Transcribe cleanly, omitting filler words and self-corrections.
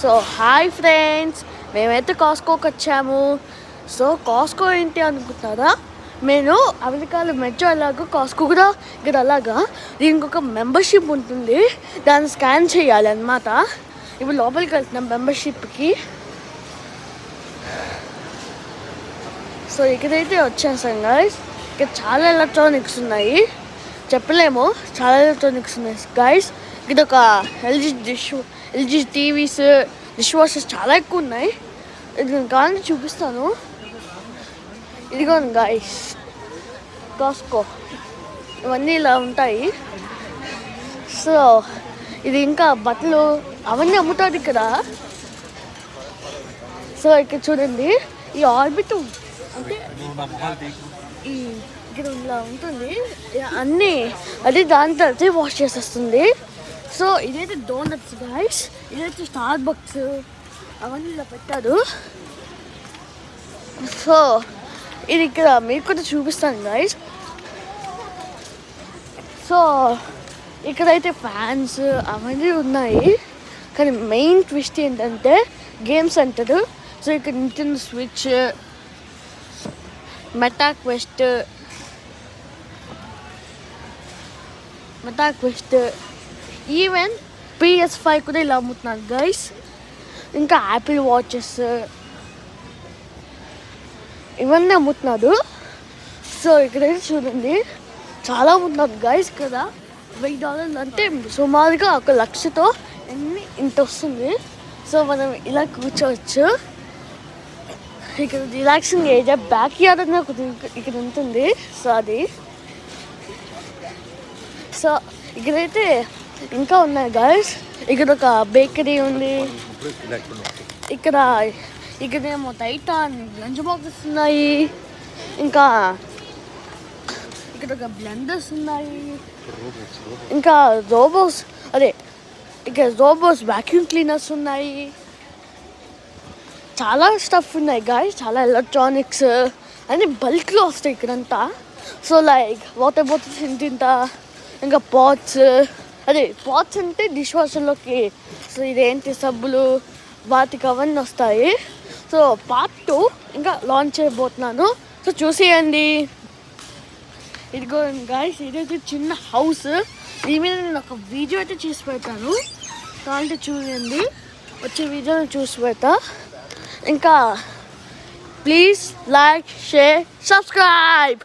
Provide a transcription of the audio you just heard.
So hi friends, మేమైతే కాస్కోకి వచ్చాము. So Costco ఏంటి అనుకుంటారా? నేను అమెరికాలో మెట్రో అలాగా కాస్కో కూడా ఇక్కడ అలాగా దీనికి ఒక మెంబర్షిప్ ఉంటుంది. దాన్ని స్కాన్ చేయాలి అన్నమాట. ఇప్పుడు లోపలికి వెళ్తున్నాం మెంబర్షిప్కి. సో ఇక్కడైతే వచ్చేసాం గైస్. ఇక్కడ చాలా ఎలక్ట్రానిక్స్ ఉన్నాయి, చెప్పలేము, చాలా ఎలక్ట్రానిక్స్ ఉన్నాయి గైస్. ఇది ఒక ఎల్జీ టీవీస్, డిష్ వాషర్స్ చాలా ఎక్కువ ఉన్నాయి. ఇది కావాలంటే చూపిస్తాను. ఇదిగోండి గైస్, కాస్కో ఇవన్నీ ఇలా ఉంటాయి. సో ఇది ఇంకా బట్టలు అవన్నీ అమ్ముతారు ఇక్కడ. సో ఇక్కడ చూడండి, ఈ ఆర్బిట్ అంటే ఈ ఇక్కడ ఇలా ఉంటుంది అన్నీ, అది దాని తర్వాత వాష్ చేసేస్తుంది. సో ఇదైతే డోనట్స్ గైస్, ఇదైతే స్టార్ బక్స్ అవన్నీ ఇలా పెట్టారు. సో ఇది ఇక్కడ మీకు కూడా చూపిస్తాను గైస్. సో ఇక్కడైతే ఫ్యాన్స్ అవన్నీ ఉన్నాయి, కానీ మెయిన్ ట్విస్ట్ ఏంటంటే గేమ్స్ అంటారు. సో ఇక్కడ Nintendo switch, meta quest, even PS5 కూడా ఇలా అమ్ముతున్నారు గైస్. ఇంకా యాపిల్ వాచెస్ ఇవన్నీ అమ్ముతున్నారు. సో ఇక్కడైతే చూడండి చాలా అమ్ముతున్నారు గైస్. కదా $1000 అంటే సుమారుగా $1,00,000తో ఇంత వస్తుంది. సో మనం ఇలా కూర్చోవచ్చు. ఇక్కడ రిలాక్సింగ్ ఏరియా, బ్యాక్ యార్డ్ అని ఒకటి ఇక్కడ ఉంటుంది. సో అది, సో ఇక్కడైతే ఇంకా ఉన్నాయి గైస్. ఇక్కడ ఒక బేకరీ ఉంది. ఇక్కడేమో టైటాన్ లంచ్ బాక్సెస్ ఉన్నాయి. ఇంకా ఇక్కడ ఒక బ్లెండర్స్ ఉన్నాయి. ఇంకా రోబోట్స్, ఇక్కడ రోబోట్స్ వ్యాక్యూమ్ క్లీనర్స్ ఉన్నాయి. చాలా స్టఫ్ ఉన్నాయి గాయస్, చాలా ఎలక్ట్రానిక్స్ అన్ని బల్క్లో వస్తాయి ఇక్కడంతా. సో లైక్ వాటర్ బాటిల్స్ ఇంత, ఇంకా పాట్స్ అంటే డిష్ వాషర్లోకి. సో ఇదేంటి సబ్బులు, వాటికి అవన్నీ వస్తాయి. సో పార్ట్ 2 ఇంకా లాంచ్ చేయబోతున్నాను. సో చూసేయండి. ఇదిగో గాయస్, ఇదైతే చిన్న హౌస్. దీని మీద నేను ఒక వీడియో అయితే చేసి పెడతాను, కావాలంటే చూడండి. వచ్చే వీడియోని చూసి పెడతా. ఇంకా ప్లీజ్ లైక్, షేర్, సబ్స్క్రైబ్.